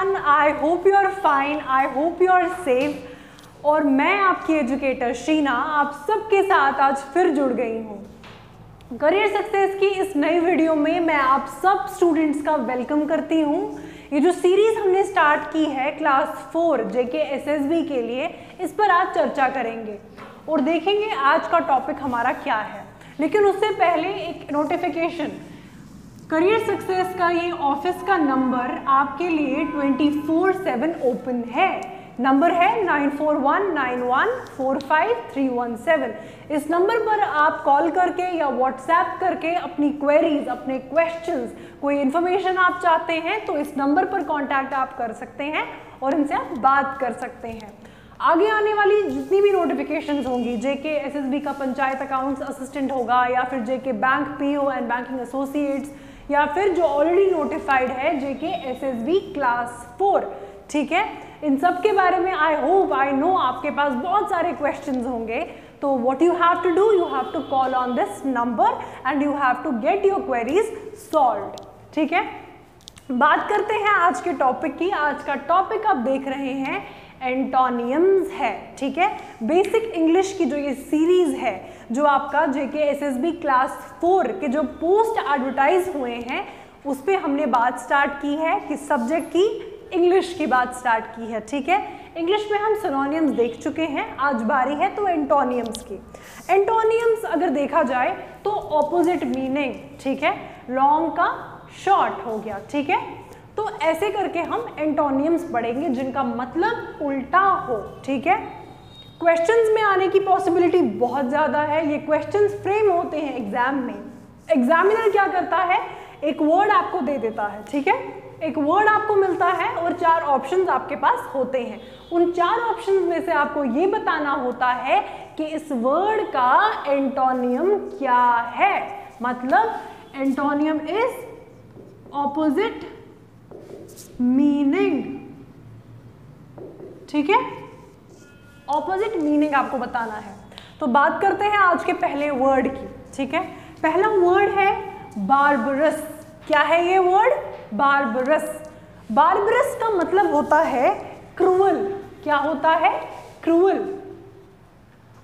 Everyone, I hope you are fine, I hope you are safe. और मैं आपकी educator Sheena आप सबके साथ आज फिर जुड़ गई हूँ। करियर सक्सेस की इस नई वीडियो में मैं आप सब स्टूडेंट्स का वेलकम करती हूँ। ये जो सीरीज हमने स्टार्ट की है क्लास 4 जेके एसएसबी के लिए, इस पर आज चर्चा करेंगे और देखेंगे आज का टॉपिक हमारा क्या है। लेकिन उससे पहले एक नोटिफिकेशन, करियर सक्सेस का ये ऑफिस का नंबर आपके लिए 24/7 ओपन है। नंबर है 9419145317। इस नंबर पर आप कॉल करके या व्हाट्सएप करके अपनी क्वेरीज, अपने क्वेश्चंस, कोई इन्फॉर्मेशन आप चाहते हैं तो इस नंबर पर कांटेक्ट आप कर सकते हैं और इनसे आप बात कर सकते हैं। आगे आने वाली जितनी भी नोटिफिकेशंस होंगी, जेके एसएसबी का पंचायत अकाउंट्स असिस्टेंट होगा या फिर JK bank PO and banking associates, या फिर जो ऑलरेडी नोटिफाइड है जेके एसएसबी क्लास 4, ठीक है, इन सब के बारे में आई होप आई नो आपके पास बहुत सारे क्वेश्चंस होंगे। तो what you have to do, you have to call on this number and you have to get your queries solved. ठीक है, बात करते हैं आज के टॉपिक की। आज का टॉपिक आप देख रहे हैं एंटोनियम्स है। ठीक है, बेसिक इंग्लिश की जो ये सीरीज है, जो आपका जेके एसएसबी क्लास 4 के जो पोस्ट एडवर्टाइज हुए हैं उस पे हमने बात स्टार्ट की है। किस सब्जेक्ट की? इंग्लिश की बात स्टार्ट की है। ठीक है, इंग्लिश में हम सिनोनियम्स देख चुके हैं, आज बारी है तो एंटोनियम्स की। एंटोनियम्स अगर देखा जाए तो ऑपोजिट मीनिंग, ठीक है, लॉन्ग का शॉर्ट हो गया। ठीक है, तो ऐसे करके हम एंटोनियम्स पढ़ेंगे जिनका मतलब उल्टा हो। ठीक है, क्वेश्चंस में आने की पॉसिबिलिटी बहुत ज़्यादा है। ये क्वेश्चंस फ्रेम होते हैं एग्जाम में। एग्जामिनर क्या करता है, एक वर्ड आपको दे देता है। ठीक है, एक वर्ड आपको मिलता है और 4 ऑप्शंस आपके पास होते हैं। उन 4 ऑप्शंस में से आपको ये बताना होता है कि इस वर्ड का एंटोनियम क्या है। मतलब एंटोनियम इज ऑपोजिट मीनिंग। ठीक है, ऑपोजिट मीनिंग आपको बताना है। तो बात करते हैं आज के पहले वर्ड की। ठीक है, पहला वर्ड है बार्बरस। क्या है ये वर्ड? बार्बरस। बार्बरस का मतलब होता है क्रूअल। क्या होता है? क्रूअल।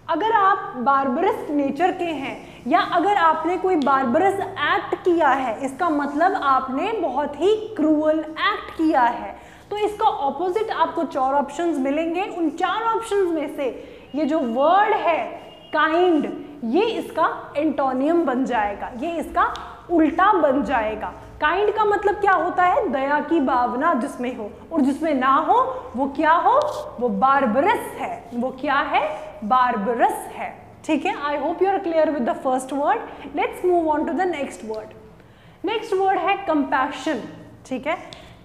अगर आप बार्बरस नेचर के हैं या अगर आपने कोई बार्बरस एक्ट किया है, इसका मतलब आपने बहुत ही क्रूअल एक्ट किया है। तो इसका ऑपोजिट आपको 4 ऑप्शंस मिलेंगे। उन 4 ऑप्शंस में से ये जो वर्ड है काइंड, ये इसका एंटोनियम बन जाएगा, ये इसका उल्टा बन जाएगा। काइंड का मतलब क्या होता है? दया की भावना जिसमें हो, और जिसमें ना हो वो क्या हो? वो बार्बरस है। वो क्या है? बार्बरस है। ठीक है, I hope you are clear with the first word. Let's move on to the next word. Next word है कंपैशन। ठीक है,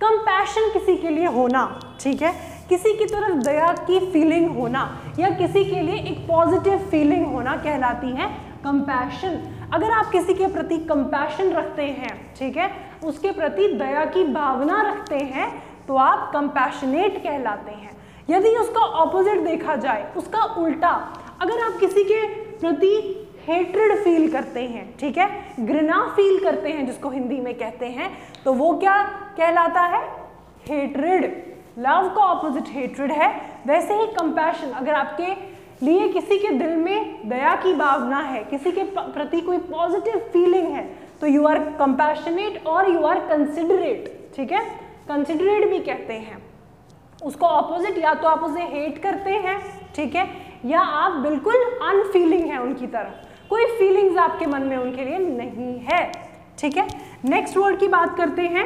कंपैशन किसी के लिए होना, ठीक है, किसी की तरफ दया की फीलिंग होना या किसी के लिए एक पॉजिटिव फीलिंग होना कहलाती है कंपैशन। अगर आप किसी के प्रति कंपैशन रखते हैं, ठीक है, उसके प्रति दया की भावना रखते हैं, तो आप कंपैशनेट कहलाते हैं। यदि उसका ऑपोजिट देखा जाए, उसका उल्टा, अगर आप किसी के प्रति हेट्रेड फील करते हैं, ठीक है, घृणा फील करते हैं जिसको हिंदी में कहते हैं, तो वो क्या कहलाता है? हेट्रेड। लव का ऑपोजिट हेट्रेड है। वैसे ही कंपैशन, अगर आपके लिए किसी के दिल में दया की भावना है, किसी के प्रति कोई पॉजिटिव फीलिंग है, तो यू आर कंपैशनेट और यू आर कंसिडरेट। ठीक है, कंसिडरेट भी कहते हैं उसको ऑपोजिट। या तो आप उसे हेट करते हैं, ठीक है, या आप बिल्कुल अनफीलिंग है उनकी तरफ, कोई फीलिंग्स आपके मन में उनके लिए नहीं है। ठीक है, नेक्स्ट वर्ड की बात करते हैं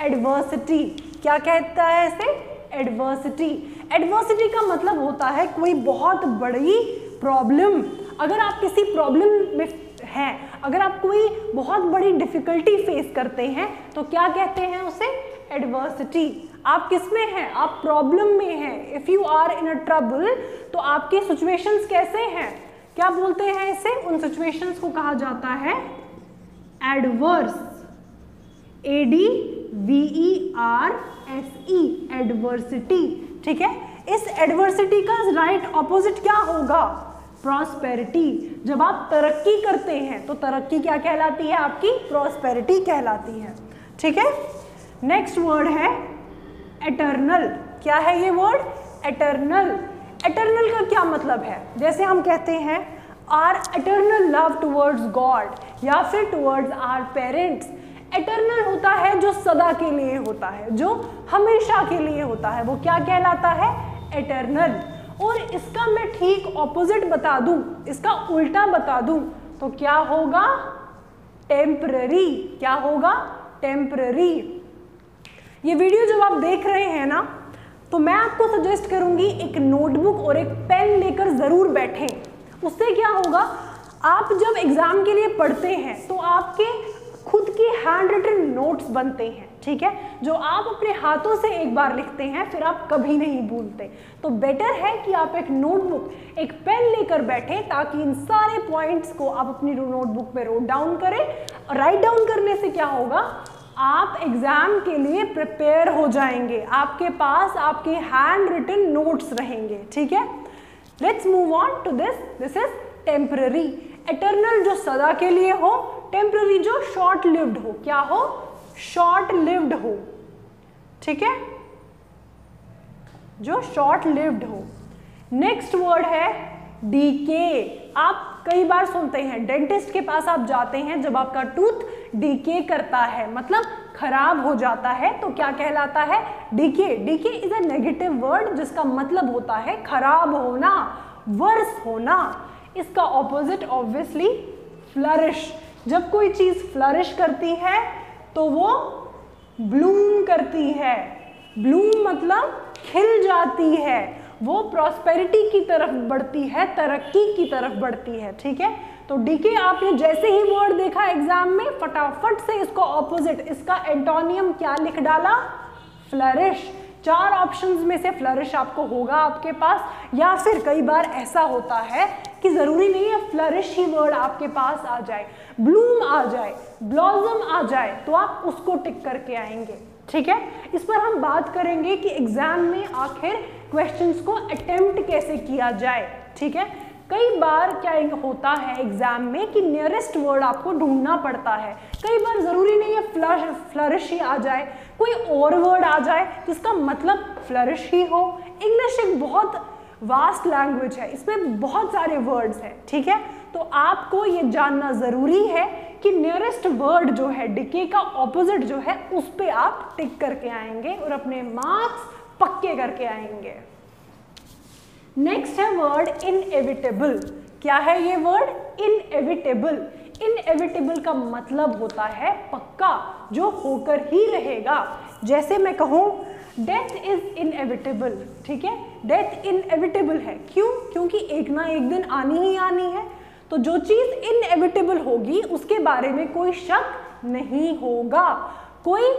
एडवर्सिटी। क्या कहता है इसे? एडवर्सिटी। एडवर्सिटी का मतलब होता है कोई बहुत बड़ी प्रॉब्लम। अगर आप किसी प्रॉब्लम में हैं, अगर आप कोई बहुत बड़ी डिफिकल्टी फेस करते हैं, तो क्या कहते हैं उसे? एडवर्सिटी। आप किस में हैं? आप प्रॉब्लम में हैं। If you are in a trouble, तो आपके सिचुएशंस कैसे हैं? क्या बोलते हैं इसे? उन सिचुएशंस को कहा जाता है एडवर्स। ADVERSE, adversity. ठीक है, इस एडवर्सिटी का राइट ऑपोजिट क्या होगा? प्रॉस्पेरिटी। जब आप तरक्की करते हैं तो तरक्की क्या कहलाती है? आपकी प्रॉस्पेरिटी कहलाती है। ठीक है, नेक्स्ट वर्ड है एटर्नल। क्या है ये वर्ड? एटर्नल। एटर्नल का क्या मतलब है? जैसे हम कहते हैं are eternal love towards God या फिर टुवर्ड्स आर पेरेंट्स। एटर्नल होता है जो सदा के लिए होता है, जो हमेशा के लिए होता है, वो क्या कहलाता है? एटर्नल। और इसका मैं ठीक ऑपोजिट बता दूं, इसका उल्टा बता दूं तो क्या होगा? टेम्पररी। क्या होगा? टेम्पररी। ये वीडियो जब आप देख रहे हैं ना, तो मैं आपको सजेस्ट करूंगी एक नोटबुक और एक पेन लेकर जरूर बैठें। उससे क्या होगा, आप जब एग्जाम के लिए पढ़ते हैं तो आपके खुद के हैंड रिटन नोट्स बनते हैं, ठीक है, जो आप अपने हाथों से एक बार लिखते हैं फिर आप कभी नहीं भूलते। तो बेटर है कि आप एक नोटबुक, एक पेन लेकर बैठें ताकि इन सारे पॉइंट्स को आप अपनी नोटबुक में नोट डाउन करें। और राइट डाउन करने से क्या होगा, आप एग्जाम के लिए प्रिपेयर हो जाएंगे, आपके पास आपके हैंड रिटन नोट्स रहेंगे, ठीक है। Let's move on to this is temporary. Eternal जो सदा के लिए हो, टेम्पररी जो शॉर्ट लिव्ड हो। क्या हो? शॉर्ट लिव्ड हो, ठीक है, जो शॉर्ट लिव्ड हो। नेक्स्ट वर्ड है डीके। आप कई बार सुनते हैं, डेंटिस्ट के पास आप जाते हैं, जब आपका टूथ डीके करता है मतलब खराब हो जाता है तो क्या कहलाता है? Decay. Decay is a negative word जिसका मतलब होता है खराब होना, वर्स होना। इसका ऑपोजिट ऑब्वियसली फ्लरिश। जब कोई चीज फ्लरिश करती है तो वो ब्लूम करती है। ब्लूम मतलब खिल जाती है, वो प्रॉस्पेरिटी की तरफ बढ़ती है, तरक्की की तरफ बढ़ती है, ठीक है। तो डीके आपने जैसे ही वर्ड देखा एग्जाम में, फटाफट से इसको ऑपोजिट, इसका एंटोनियम क्या लिख डाला? फ्लरिश। 4 ऑप्शंस में से फ्लरिश आपको होगा आपके पास, या फिर कई बार ऐसा होता है कि जरूरी नहीं है फ्लरिश ही वर्ड आपके पास आ जाए, ब्लूम आ जाए, ब्लॉसम आ जाए, तो आप उसको टिक करके आएंगे, ठीक है। इस पर हम बात करेंगे कि एग्जाम में आखिर क्वेश्चंस को अटेम्प्ट कैसे किया जाए, ठीक है। कई बार क्या होता है एग्जाम में कि नियरेस्ट वर्ड आपको ढूंढना पड़ता है। कई बार जरूरी नहीं है फ्लरिश ही आ जाए, कोई और वर्ड आ जाए जिसका मतलब फ्लरिश ही हो। इंग्लिश एक बहुत वास्ट लैंग्वेज है, इसमें बहुत सारे वर्ड्स हैं, ठीक है। तो आपको ये जानना जरूरी है कि नियरेस्ट वर्ड जो है, डीके का ऑपोजिट जो है, उस पे आप टिक करके आएंगे और अपने मार्क्स पक्के करके आएंगे। नेक्स्ट है वर्ड इनएविटेबल। क्या है ये वर्ड? इनएविटेबल। इनएविटेबल का मतलब होता है पक्का, जो होकर ही रहेगा। जैसे मैं कहूँ डेथ इज इनएविटेबल, ठीक है, डेथ इनएविटेबल है। क्यों? क्योंकि एक ना एक दिन आनी ही आनी है। तो जो चीज इनएविटेबल होगी उसके बारे में कोई शक नहीं होगा, कोई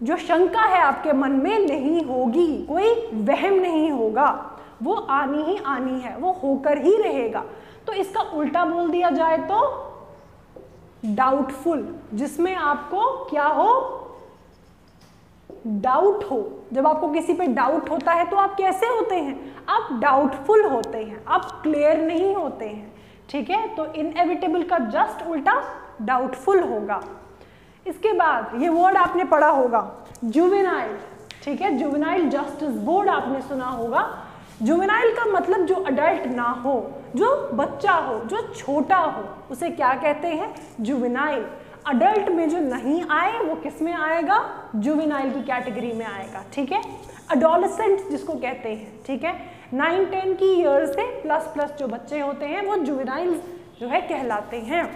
जो शंका है आपके मन में नहीं होगी, कोई वहम नहीं होगा, वो आनी ही आनी है, वो होकर ही रहेगा। तो इसका उल्टा बोल दिया जाए तो डाउटफुल, जिसमें आपको क्या हो? डाउट हो। जब आपको किसी पे डाउट होता है तो आप कैसे होते हैं? आप डाउटफुल होते हैं, आप क्लियर नहीं होते हैं, ठीक है। तो इनएविटेबल का जस्ट उल्टा डाउटफुल होगा। इसके बाद ये वर्ड आपने पढ़ा होगा जुवेनाइल, ठीक है, जुवेनाइल जस्टिस बोर्ड आपने सुना होगा। जुवेनाइल का मतलब जो अडल्ट ना हो, जो बच्चा हो, जो छोटा हो, उसे क्या कहते हैं? जुवेनाइल। अडल्ट में जो नहीं आए वो किस में आएगा? जुवेनाइल की कैटेगरी में आएगा, ठीक है। अडोलेसेंट जिसको कहते हैं, ठीक है, 9-10 की ईयर से प्लस जो बच्चे होते हैं वो जुवेनाइल जो है कहलाते हैं।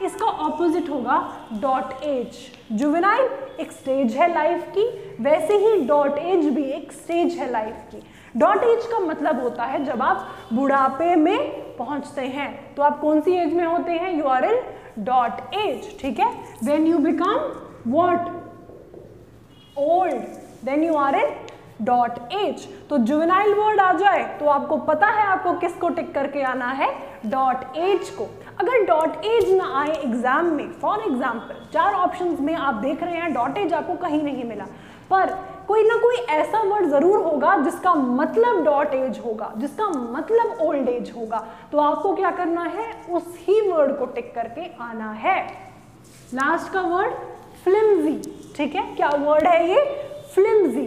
इसका ऑपोजिट होगा डॉट एज। जुवेनाइल एक स्टेज है लाइफ की, वैसे ही डॉट एज भी एक स्टेज है लाइफ की। डॉट एज का मतलब होता है जब आप बुढ़ापे में पहुंचते हैं, तो आप कौन सी एज में होते हैं? You are in dotage, ठीक है। When you become what? Old, then you are in dotage. तो जुवेनाइल वर्ड आ जाए तो आपको पता है आपको किसको टिक करके आना है? डॉट एज को। अगर डॉट एज ना आए एग्जाम में, फॉर एग्जाम्पल 4 ऑप्शंस में आप देख रहे हैं डॉट एज आपको कहीं नहीं मिला, पर कोई ना कोई ऐसा वर्ड जरूर होगा जिसका मतलब डॉट एज होगा, जिसका मतलब ओल्ड एज होगा, तो आपको क्या करना है? उस ही वर्ड को टिक करके आना है। लास्ट का वर्ड फ्लिम्जी, ठीक है। क्या वर्ड है ये? फ्लिम्जी।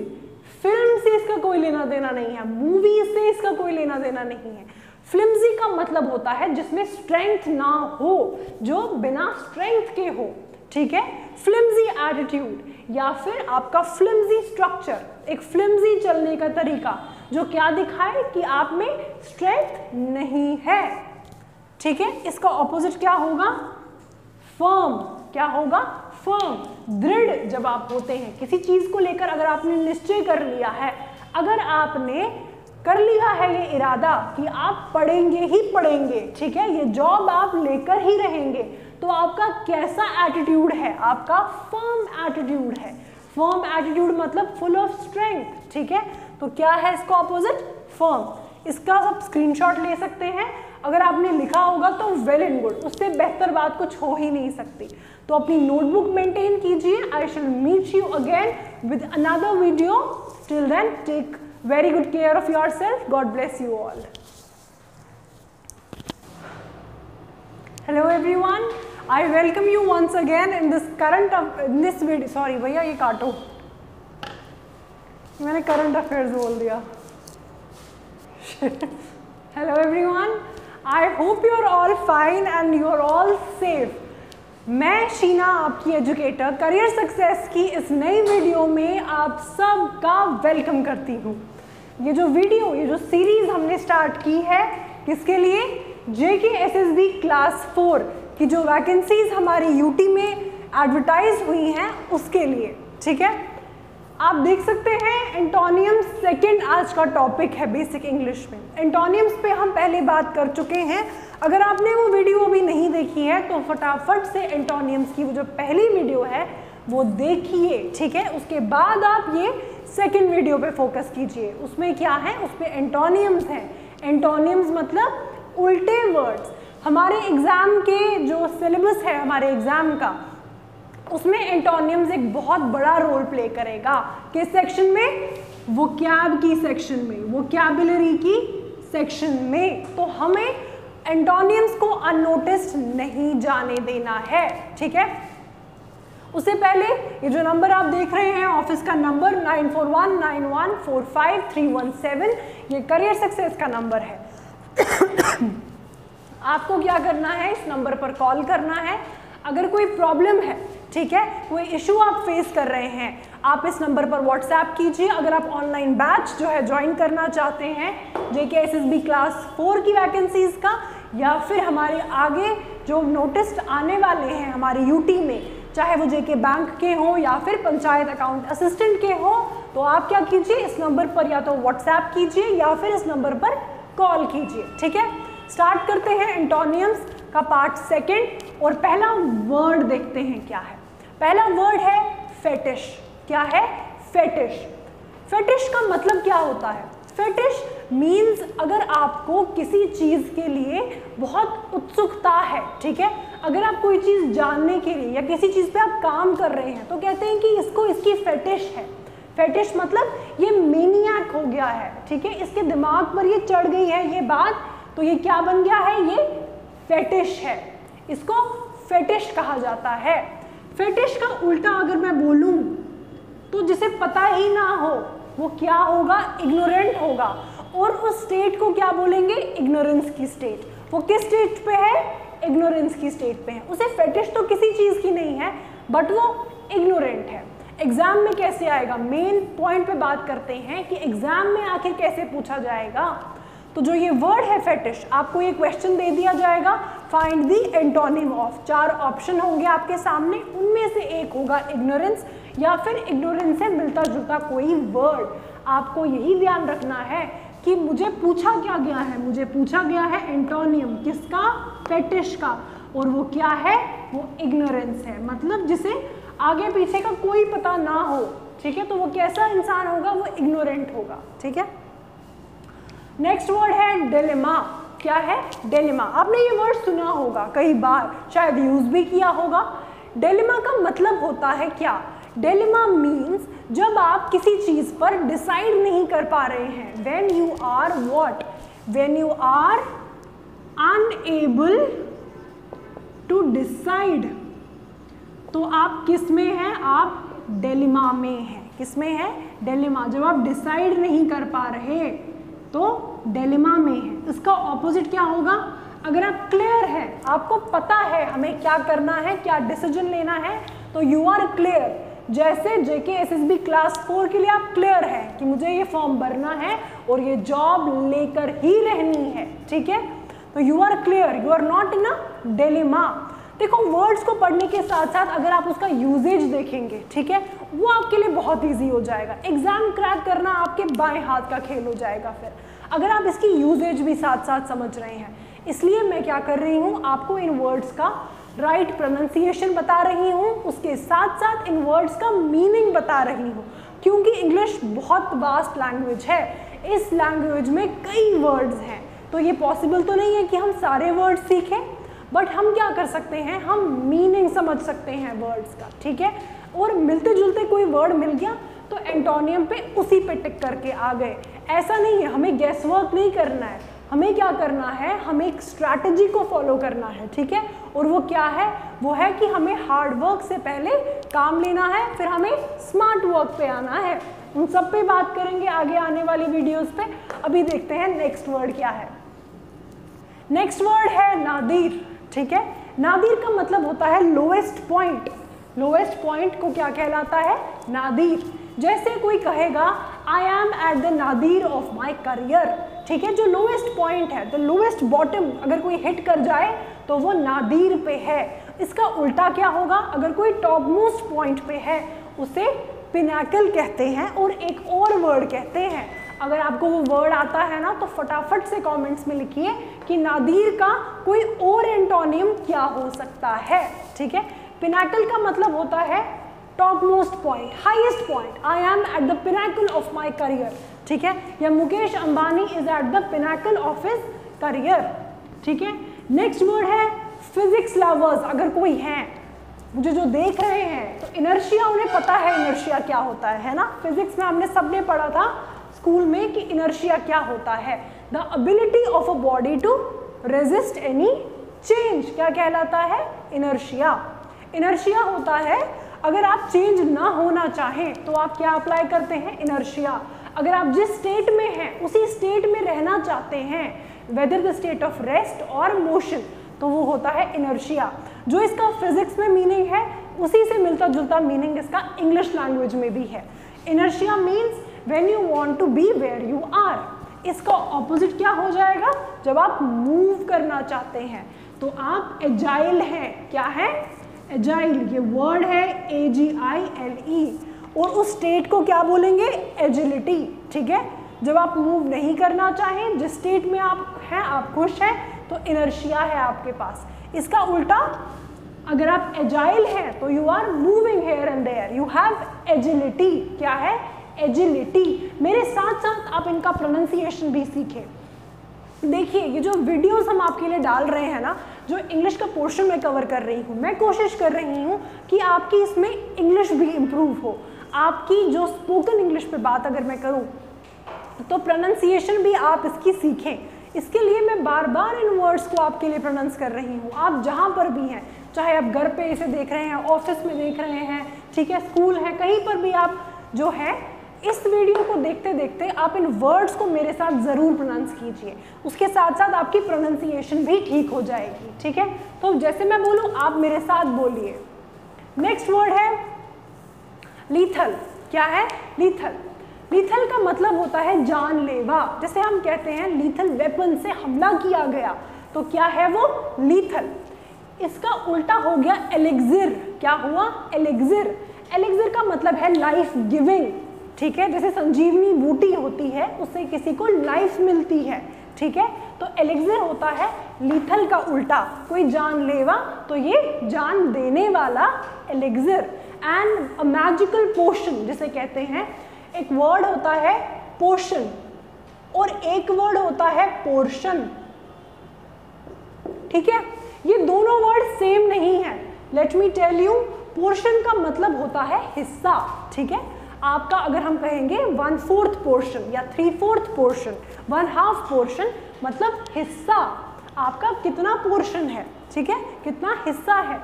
से इसका कोई लेना देना नहीं है, मूवी से इसका कोई लेना देना नहीं है। फ्लिम्जी का मतलब होता है जिसमें स्ट्रेंथ ना हो, जो बिना स्ट्रेंथ के हो, ठीक है। फ्लिम्जी एटीट्यूड या फिर आपका फ्लिम्जी स्ट्रक्चर, एक फ्लिम्जी चलने का तरीका जो क्या दिखाए कि आप में स्ट्रेंथ नहीं है, ठीक है। इसका ऑपोजिट क्या होगा? फर्म। क्या होगा? फर्म, दृढ़ जब आप होते हैं किसी चीज को लेकर, अगर आपने निश्चय कर लिया है, अगर आपने कर लिया है ये इरादा कि आप पढ़ेंगे ही पढ़ेंगे, ठीक है, ये जॉब आप लेकर ही रहेंगे, तो आपका कैसा एटीट्यूड है? आपका फर्म एटीट्यूड है। फर्म एटीट्यूड मतलब फुल ऑफ स्ट्रेंथ, ठीक है। तो क्या है इसका ऑपोजिट? फर्म। इसका आप स्क्रीनशॉट ले सकते हैं, अगर आपने लिखा होगा तो वेल एंड गुड, उससे बेहतर बात कुछ हो ही नहीं सकती। तो अपनी नोटबुक मेंटेन कीजिए। I shall meet you again with another video. Till then take very good care of yourself. God bless you all. Hello everyone, I welcome you once again in this video. Sorry भैया, ये काटो, मैंने current affairs बोल दिया। Hello everyone, I hope you are all fine and you are all safe. मैं शीना, आपकी educator, career success की इस नई वीडियो में आप सबका वेलकम करती हूँ। ये जो सीरीज हमने स्टार्ट की है, किसके लिए? JKSSB क्लास 4 की जो वैकेंसीज हमारी यूटी में एडवर्टाइज हुई हैं उसके लिए, ठीक है। आप देख सकते हैं एंटोनियम्स सेकंड आज का टॉपिक है बेसिक इंग्लिश में। एंटोनियम्स पे हम पहले बात कर चुके हैं, अगर आपने वो वीडियो अभी नहीं देखी है तो फटाफट से एंटोनियम्स की वो जो पहली वीडियो है वो देखिए, ठीक है। उसके बाद आप ये सेकंड वीडियो पे फोकस कीजिए। उसमें क्या है? उसमें एंटोनियम्स हैं। एंटोनियम्स मतलब उल्टे वर्ड्स। हमारे एग्जाम के जो सिलेबस है हमारे एग्जाम का, उसमें एंटोनियम्स एक बहुत बड़ा रोल प्ले करेगा। किस सेक्शन में? वोकैब की सेक्शन में, वोकैबुलरी की सेक्शन में। तो हमें एंटोनियम्स को अननोटिस्ड नहीं जाने देना है, ठीक है। उससे पहले ये जो नंबर आप देख रहे हैं ऑफिस का नंबर 9419145317, ये करियर सक्सेस का नंबर है। आपको क्या करना है? इस नंबर पर कॉल करना है। अगर कोई प्रॉब्लम है, ठीक है, कोई इशू आप फेस कर रहे हैं, आप इस नंबर पर व्हाट्सएप कीजिए। अगर आप ऑनलाइन बैच जो है ज्वाइन करना चाहते हैं JKSSB क्लास 4 की वैकेंसीज का, या फिर हमारे आगे जो नोटिस आने वाले हैं हमारे यूटी में, चाहे वो JK बैंक के हों या फिर पंचायत अकाउंट असिस्टेंट के हों, तो आप क्या कीजिए? इस नंबर पर या तो व्हाट्सएप कीजिए या फिर इस नंबर पर कॉल कीजिए, ठीक है। स्टार्ट करते हैं एंटोनियम्स का पार्ट सेकंड और पहला वर्ड देखते हैं क्या है। पहला वर्ड है फेटिश। क्या है? फेटिश। फेटिश का मतलब क्या होता है? फेटिश मीन्स अगर आपको किसी चीज़ के लिए बहुत उत्सुकता है, ठीक है, अगर आप कोई चीज़ जानने के लिए या किसी चीज़ पे आप काम कर रहे हैं तो कहते हैं कि इसको इसकी फेटिश है। फेटिश मतलब ये मेनियाक हो गया है, ठीक है, इसके दिमाग पर ये चढ़ गई है ये बात, तो ये क्या बन गया है? ये फेटिश है। इसको फेटिश कहा जाता है। फेटिश का उल्टा अगर मैं बोलूं तो जिसे पता ही ना हो वो क्या होगा? इग्नोरेंट होगा। और उस स्टेट को क्या बोलेंगे? इग्नोरेंस की स्टेट। वो किस स्टेट पे है? इग्नोरेंस की स्टेट पे है। उसे फेटिश तो किसी चीज़ की नहीं है, बट वो इग्नोरेंट है। एग्जाम में कैसे आएगा? मेन पॉइंट पे बात करते हैं कि एग्जाम में आखिर कैसे पूछा जाएगा। तो जो ये वर्ड है फेटिश, आपको ये क्वेश्चन दे दिया जाएगा, find the antonym of. 4 option होंगे आपके सामने, उनमें से एक होगा इग्नोरेंस या फिर इग्नोरेंस से मिलता जुलता कोई वर्ड। आपको यही ध्यान रखना है कि मुझे पूछा क्या गया है? मुझे पूछा गया है एंटोनियम किसका? फेटिश का। और वो क्या है? वो इग्नोरेंस है, मतलब जिसे आगे पीछे का कोई पता ना हो, ठीक है। तो वो कैसा इंसान होगा? वो इग्नोरेंट होगा, ठीक है। नेक्स्ट वर्ड है डिलेमा। क्या है? डिलेमा। आपने ये वर्ड सुना होगा कई बार, शायद यूज भी किया होगा। डिलेमा का मतलब होता है क्या? डिलेमा मीन्स जब आप किसी चीज पर डिसाइड नहीं कर पा रहे हैं। When you are what? When you are unable to decide, तो आप किस में हैं? आप डिलेमा में हैं। किसमें है? डिलेमा। जब आप डिसाइड नहीं कर पा रहे तो डिलेमा में है। इसका ऑपोजिट क्या होगा? अगर आप क्लियर है, आपको पता है हमें क्या करना है, क्या डिसीजन लेना है, तो यू आर क्लियर। जैसे JKSSB क्लास 4 के लिए आप क्लियर है कि मुझे ये फॉर्म भरना है और ये जॉब लेकर ही रहनी है, ठीक है, तो you are clear, you are not in a dilemma. देखो वर्ड्स को पढ़ने के साथ साथ अगर आप उसका यूजेज देखेंगे, ठीक है, वो आपके लिए बहुत ईजी हो जाएगा। एग्जाम क्रैक करना आपके बाएं हाथ का खेल हो जाएगा फिर, अगर आप इसकी यूजेज भी साथ साथ समझ रहे हैं। इसलिए मैं क्या कर रही हूँ, आपको इन वर्ड्स का राइट प्रोनाउंसिएशन बता रही हूँ, उसके साथ साथ इन वर्ड्स का मीनिंग बता रही हूँ, क्योंकि इंग्लिश बहुत वास्ट लैंग्वेज है। इस लैंग्वेज में कई वर्ड्स हैं, तो ये पॉसिबल तो नहीं है कि हम सारे वर्ड्स सीखें, बट हम क्या कर सकते हैं, हम मीनिंग समझ सकते हैं वर्ड्स का, ठीक है। और मिलते जुलते कोई वर्ड मिल गया तो एंटोनियम पे उसी पे टिक करके आ गए। ऐसा नहीं है, हमें गैस वर्क नहीं करना है, हमें क्या करना है, हमें एक स्ट्रैटेजी को फॉलो करना है, ठीक है। और वो क्या है, वो है कि हमें हार्ड वर्क से पहले काम लेना है, फिर हमें स्मार्ट वर्क पे आना है। उन सब पे बात करेंगे आगे आने वाली वीडियोस पे। अभी देखते हैं नेक्स्ट वर्ड क्या है। नेक्स्ट वर्ड है नादिर, ठीक है। नादिर का मतलब होता है लोएस्ट पॉइंट। लोएस्ट पॉइंट को क्या कहलाता है? नादिर। जैसे कोई कहेगा I am at the Nadir of my career, ठीक है, जो लोएस्ट पॉइंट है, द लोएस्ट बॉटम अगर कोई हिट कर जाए तो वो नादिर पे है। इसका उल्टा क्या होगा, अगर कोई टॉप मोस्ट पॉइंट पे है उसे पिनाकल कहते हैं, और एक और वर्ड कहते हैं। अगर आपको वो वर्ड आता है ना तो फटाफट से कमेंट्स में लिखिए कि नादिर का कोई और एंटोनियम क्या हो सकता है, ठीक है। पिनाकल का मतलब होता है top most point, highest point. I am at the Pinnacle of my career, ठीक है, या Mukesh Ambani is at the Pinnacle of his career, ठीक है। नेक्स्ट वर्ड है फिजिक्स लवर्स। अगर कोई है मुझे जो देख रहे हैं तो इनर्शिया, उन्हें पता है इनर्शिया क्या होता है ना। फिजिक्स में हमने सबने पढ़ा था स्कूल में कि इनर्शिया क्या होता है, the ability of a body to resist any change. क्या कहलाता है? इनर्शिया। इनर्शिया होता है अगर आप चेंज ना होना चाहें तो आप क्या अप्लाई करते हैं? इनर्शिया। अगर आप जिस स्टेट में हैं उसी स्टेट में रहना चाहते हैं, whether the state of rest और मोशन, तो वो होता है इनर्शिया। जो इसका फिजिक्स में मीनिंग है उसी से मिलता जुलता मीनिंग इसका इंग्लिश लैंग्वेज में भी है। Inertia means when you want to be where you are. इसका ऑपोजिट क्या हो जाएगा? जब आप मूव करना चाहते हैं तो आप एजाइल हैं। क्या है? एजाइल। ये वर्ड है AGILE, और उस स्टेट को क्या बोलेंगे? एजिलिटी, ठीक है। जब आप मूव नहीं करना चाहें, जिस स्टेट में आप हैं, आप खुश हैं, तो इनर्शिया है आपके पास। इसका उल्टा, अगर आप एजाइल हैं तो you are moving here and there, you have agility. क्या है? एजिलिटी। मेरे साथ साथ आप इनका प्रोनाउंसिएशन भी सीखें। देखिए ये जो वीडियोस हम आपके लिए डाल रहे हैं ना, जो इंग्लिश का पोर्शन मैं कवर कर रही हूँ, मैं कोशिश कर रही हूँ कि आपकी इसमें इंग्लिश भी इम्प्रूव हो। आपकी जो स्पोकन इंग्लिश पे बात अगर मैं करूँ तो प्रोनाउंसिएशन भी आप इसकी सीखें। इसके लिए मैं बार बार इन वर्ड्स को आपके लिए प्रोनाउंस कर रही हूँ। आप जहाँ पर भी हैं, चाहे आप घर पे इसे देख रहे हैं, ऑफिस में देख रहे हैं, ठीक है, स्कूल है, कहीं पर भी आप जो है इस वीडियो को देखते देखते आप इन वर्ड्स को मेरे साथ ज़रूर प्रोनाउंस कीजिए। उसके साथ साथ आपकी प्रोनाउंसिएशन भी ठीक हो जाएगी, ठीक है। तो जैसे मैं बोलूँ आप मेरे साथ बोलिए। नेक्स्ट वर्ड है लीथल। क्या है? लीथल। लीथल का मतलब होता है जानलेवा। जैसे हम कहते हैं लीथल वेपन से हमला किया गया, तो क्या है वो? लीथल। इसका उल्टा हो गया एलिक्सिर। क्या हुआ? एलिक्सिर। एलिक्सिर का मतलब है लाइफ गिविंग, ठीक है। जैसे संजीवनी बूटी होती है, उससे किसी को लाइफ मिलती है, ठीक है। तो एलिक्सिर होता है लीथल का उल्टा। कोई जानलेवा तो ये जान देने वाला एलिक्सिर। एंड अ मैजिकल पोशन जिसे कहते हैं, एक वर्ड होता है पोशन और एक वर्ड होता है पोर्शन, ठीक है। ये दोनों वर्ड सेम नहीं है। Let me tell you, portion का मतलब होता है हिस्सा, ठीक है। आपका अगर हम कहेंगे 1/4 पोर्शन या 3/4 पोर्शन, 1/2 पोर्शन मतलब हिस्सा। आपका कितना पोर्शन है, ठीक है, कितना हिस्सा है।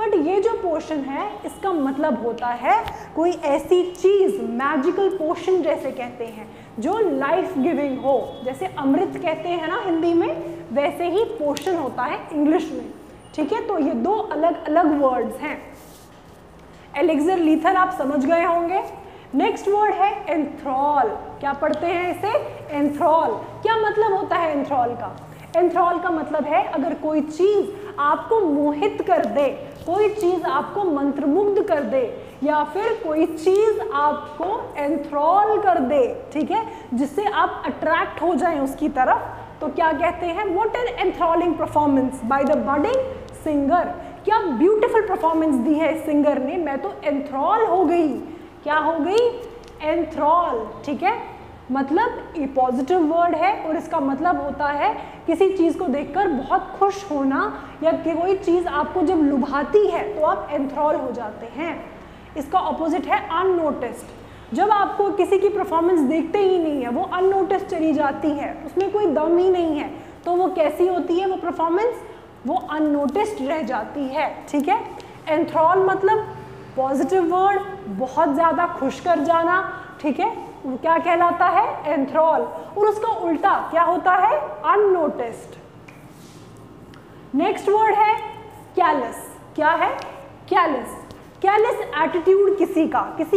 बट ये जो पोर्शन है इसका मतलब होता है कोई ऐसी चीज़, मैजिकल पोर्शन जैसे कहते हैं, जो लाइफ गिविंग हो, जैसे अमृत कहते हैं ना हिंदी में, वैसे ही पोर्शन होता है इंग्लिश में, ठीक है। तो ये दो अलग अलग वर्ड्स हैं। एलिक्सर, लीथल आप समझ गए होंगे। नेक्स्ट वर्ड है एंथ्रॉल। क्या पढ़ते हैं इसे? एंथ्रॉल। क्या मतलब होता है एंथ्रॉल का? एंथ्रॉल का मतलब है अगर कोई चीज़ आपको मोहित कर दे, कोई चीज़ आपको मंत्रमुग्ध कर दे, या फिर कोई चीज़ आपको एंथ्रॉल कर दे, ठीक है, जिससे आप अट्रैक्ट हो जाएं उसकी तरफ, तो क्या कहते हैं? What an enthralling performance by the budding singer. क्या ब्यूटीफुल परफॉर्मेंस दी है इस सिंगर ने, मैं तो एंथ्रॉल हो गई। क्या हो गई? एंथ्रॉल, ठीक है। मतलब ये पॉजिटिव वर्ड है और इसका मतलब होता है किसी चीज़ को देखकर बहुत खुश होना, या कि कोई चीज़ आपको जब लुभाती है तो आप एंथ्रॉल हो जाते हैं। इसका ऑपोजिट है अननोटिस्ड। जब आपको किसी की परफॉर्मेंस देखते ही नहीं है, वो अननोटिस्ड चली जाती है, उसमें कोई दम ही नहीं है, तो वो कैसी होती है वो परफॉर्मेंस? वो अननोटिस्ड रह जाती है, ठीक है। एंथ्रॉल मतलब पॉजिटिव वर्ड, बहुत ज़्यादा खुश कर जाना, ठीक है, वो क्या कहलाता है? एंथ्रॉल। और उसका उल्टा क्या होता है? अननोटिस्ड। नेक्स्ट वर्ड है कैलस। क्या है? कैलस। कैलस एटीट्यूड किसी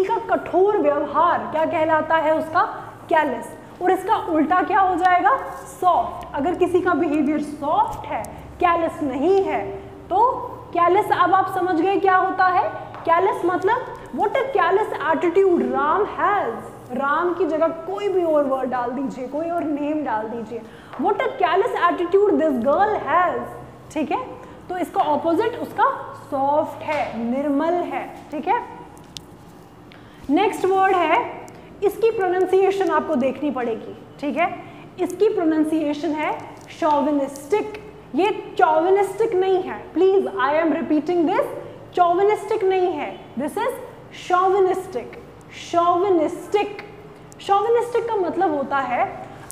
का कठोर व्यवहार क्या कहलाता है? उसका कैलस। और इसका उल्टा क्या हो जाएगा? सॉफ्ट। अगर किसी का बिहेवियर सॉफ्ट है, कैलस नहीं है, तो कैलस अब आप समझ गए क्या होता है? कैलस मतलब what a callus attitude Ram has. Ram की जगह कोई भी और वर्ड डाल दीजिए, कोई और नेम डाल दीजिए। What a callus attitude this girl has, ठीक है। तो इसका ऑपोजिट उसका सॉफ्ट है, निर्मल है, ठीक है। नेक्स्ट वर्ड है, इसकी प्रोनाउंसिएशन आपको देखनी पड़ेगी, ठीक है। इसकी प्रोनाउंसिएशन है शॉविनिस्टिक। ये चॉविनिस्टिक नहीं है, please I am repeating this, chauvinistic नहीं है, this is chauvinistic. Chauvinistic. Chauvinistic का मतलब होता है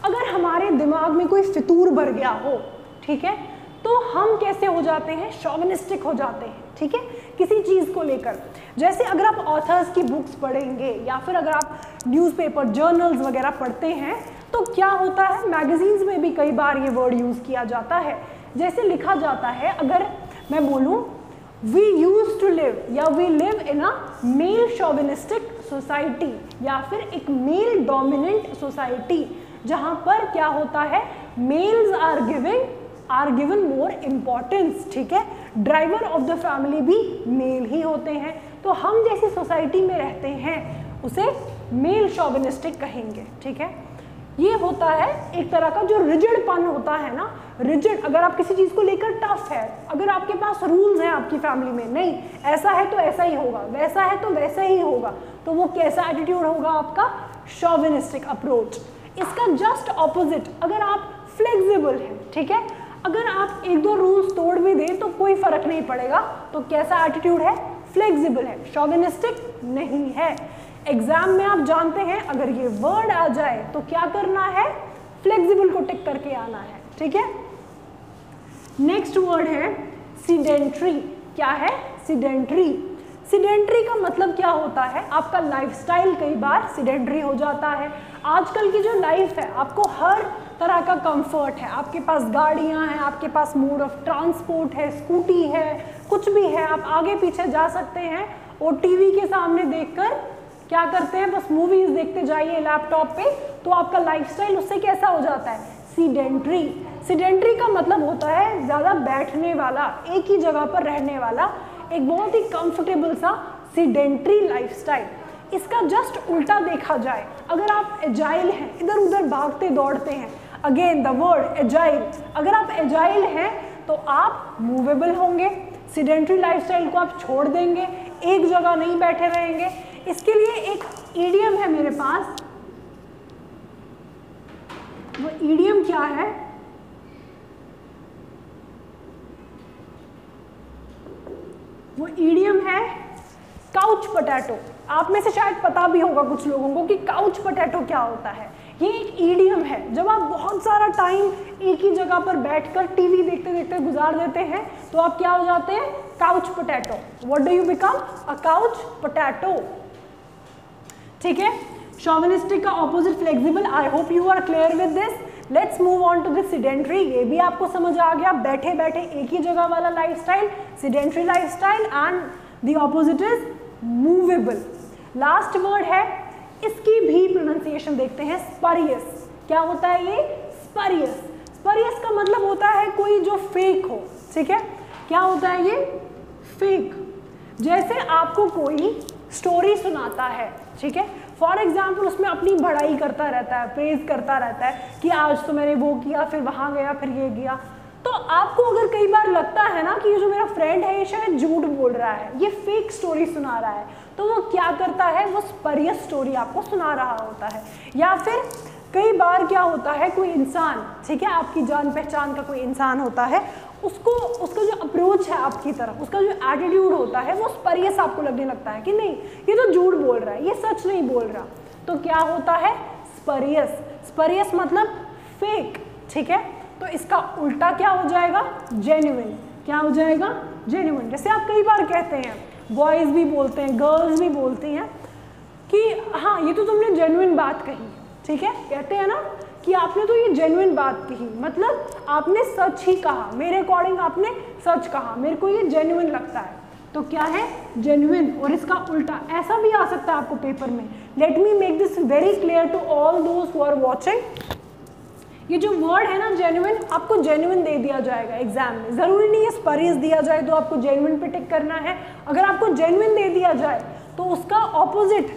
अगर हमारे दिमाग में कोई फितूर भर गया हो, ठीक है, तो हम कैसे हो जाते हैं? शॉविनिस्टिक हो जाते हैं, ठीक है, किसी चीज़ को लेकर। जैसे अगर आप ऑथर्स की बुक्स पढ़ेंगे या फिर अगर आप न्यूज़पेपर, जर्नल्स वगैरह पढ़ते हैं, तो क्या होता है, मैगजीन्स में भी कई बार ये वर्ड यूज़ किया जाता है। जैसे लिखा जाता है, अगर मैं बोलूँ we use to live or we live in a male chauvinistic society, या फिर एक मेल डोमिनेंट सोसाइटी, जहाँ पर क्या होता है, males are given more importance, ठीक है। ड्राइवर ऑफ द फैमिली भी मेल ही होते हैं। तो हम जैसी सोसाइटी में रहते हैं उसे मेल शॉविनिस्टिक कहेंगे, ठीक है। ये होता है एक तरह का जो रिजिडपन होता है ना, रिजिड। अगर आप किसी चीज़ को लेकर टफ है, अगर आपके पास रूल्स हैं आपकी फैमिली में, नहीं ऐसा है तो ऐसा ही होगा, वैसा है तो वैसा ही होगा, तो वो कैसा एटीट्यूड होगा आपका? Chauvinistic approach. इसका जस्ट ऑपोजिट, अगर आप फ्लेक्सिबल हैं, ठीक है, अगर आप एक दो रूल्स तोड़ भी दें तो कोई फर्क नहीं पड़ेगा, तो कैसा एटीट्यूड है? फ्लेक्सिबल है, शॉविनिस्टिक नहीं है। एग्जाम में आप जानते हैं अगर ये वर्ड आ जाए तो क्या करना है? फ्लेक्सिबल को टिक करके आना है, ठीक है। नेक्स्ट वर्ड है सीडेंट्री। क्या है? सीडेंट्री। सीडेंट्री का मतलब क्या होता है? आपका लाइफस्टाइल कई बार सीडेंट्री हो जाता है। आजकल की जो लाइफ है, आपको हर तरह का कंफर्ट है, आपके पास गाड़ियां हैं, आपके पास मोड ऑफ ट्रांसपोर्ट है, स्कूटी है, कुछ भी है, आप आगे पीछे जा सकते हैं और टीवी के सामने देखकर क्या करते हैं? बस मूवीज देखते जाइए लैपटॉप पे, तो आपका लाइफस्टाइल उससे कैसा हो जाता है? सीडेंट्री। सीडेंट्री का मतलब होता है ज़्यादा बैठने वाला, एक ही जगह पर रहने वाला, एक बहुत ही कंफर्टेबल सा सीडेंट्री लाइफस्टाइल। इसका जस्ट उल्टा देखा जाए, अगर आप एजाइल हैं, इधर उधर भागते दौड़ते हैं, अगेन द वर्ड एजाइल, अगर आप एजाइल हैं तो आप मूवेबल होंगे, सीडेंट्री लाइफस्टाइल को आप छोड़ देंगे, एक जगह नहीं बैठे रहेंगे। इसके लिए एक ईडियम है मेरे पास, वो ईडियम क्या है? वो ईडियम है काउच पोटैटो। आप में से शायद पता भी होगा कुछ लोगों को कि काउच पोटैटो क्या होता है। ये एक ईडियम है, जब आप बहुत सारा टाइम एक ही जगह पर बैठकर टीवी देखते देखते गुजार देते हैं तो आप क्या हो जाते हैं, couch potato. What do you become, a couch potato. ठीक है, शॉविनिस्टिक का opposite flexible. I hope you are clear with this. Let's move on to this sedentary. ये भी आपको समझ आ गया, बैठे बैठे एक ही जगह वाला lifestyle, sedentary lifestyle, and the opposite is movable. Last word है, इसकी भी प्रोनाउंसिएशन देखते हैं, स्परियस। क्या होता है ये, स्परियस। स्परियस का मतलब होता है कोई जो फेक हो। ठीक है, क्या होता है ये, फेक। जैसे आपको कोई स्टोरी सुनाता है, ठीक है, फॉर एग्जाम्पल उसमें अपनी बढ़ाई करता रहता है, प्रेज करता रहता है कि आज तो मैंने वो किया, फिर वहाँ गया, फिर ये किया। तो आपको अगर कई बार लगता है ना कि ये जो मेरा फ्रेंड है ये शायद झूठ बोल रहा है, ये फेक स्टोरी सुना रहा है, तो वो क्या करता है, वो स्परियस स्टोरी आपको सुना रहा होता है। या फिर कई बार क्या होता है, कोई इंसान, ठीक है, आपकी जान पहचान का कोई इंसान होता है, उसका जो अप्रोच है आपकी तरफ, उसका जो एटीट्यूड होता है वो स्परियस आपको लगने लगता है कि नहीं ये तो झूठ बोल रहा है, ये सच नहीं बोल रहा, तो क्या होता है, स्परियस। स्परियस मतलब फेक। ठीक है, तो इसका उल्टा क्या हो जाएगा, जेन्युइन। क्या हो जाएगा, जेन्युइन। जैसे आप कई बार कहते हैं, बॉयज़ भी बोलते हैं, गर्ल्स भी बोलती हैं कि हाँ ये तो तुमने जेन्युइन बात कही। ठीक है, कहते हैं ना कि आपने तो ये जेन्युइन बात कही, मतलब आपने सच ही कहा, मेरे अकॉर्डिंग आपने सच कहा, मेरे को ये जेन्युइन लगता है। तो क्या है, जेन्युइन। और इसका उल्टा ऐसा भी आ सकता है आपको पेपर में। Let me make this very clear to all those who are watching. ये जो वर्ड है ना जेन्युइन, आपको जेन्युइन दे दिया जाएगा एग्जाम में। ज़रूरी नहीं है स्परियस दिया जाए तो आपको जेन्युइन पे टिक करना है। अगर आपको जेन्युइन दे दिया जाए तो उसका ऑपोजिट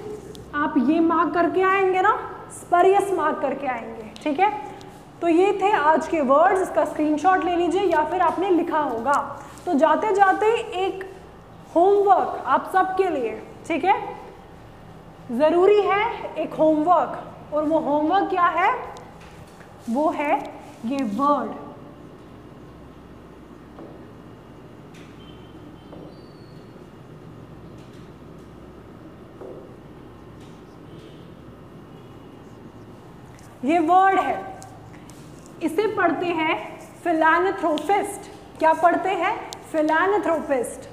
आप ये मार्क करके आएंगे ना, स्परियस मार्क करके आएंगे। ठीक है, तो ये थे आज के वर्ड्स। इसका स्क्रीनशॉट ले लीजिए या फिर आपने लिखा होगा। तो जाते जाते एक होमवर्क आप सबके लिए, ठीक है, ज़रूरी है एक होमवर्क, और वो होमवर्क क्या है, वो है ये वर्ड। ये वर्ड है, इसे पढ़ते हैं फिलैंथ्रोपिस्ट। क्या पढ़ते हैं, फिलैंथ्रोपिस्ट।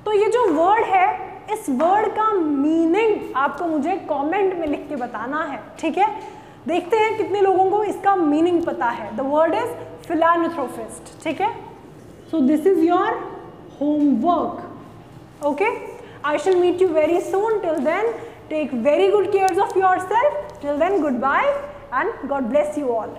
तो ये जो वर्ड है, इस वर्ड का मीनिंग आपको मुझे कमेंट में लिख के बताना है। ठीक है, देखते हैं कितने लोगों को इसका मीनिंग पता है। The word is philanthropist. ठीक है, so this is your homework. Okay, I shall meet you very soon. Till then take very good care of yourself. Till then goodbye and God bless you all.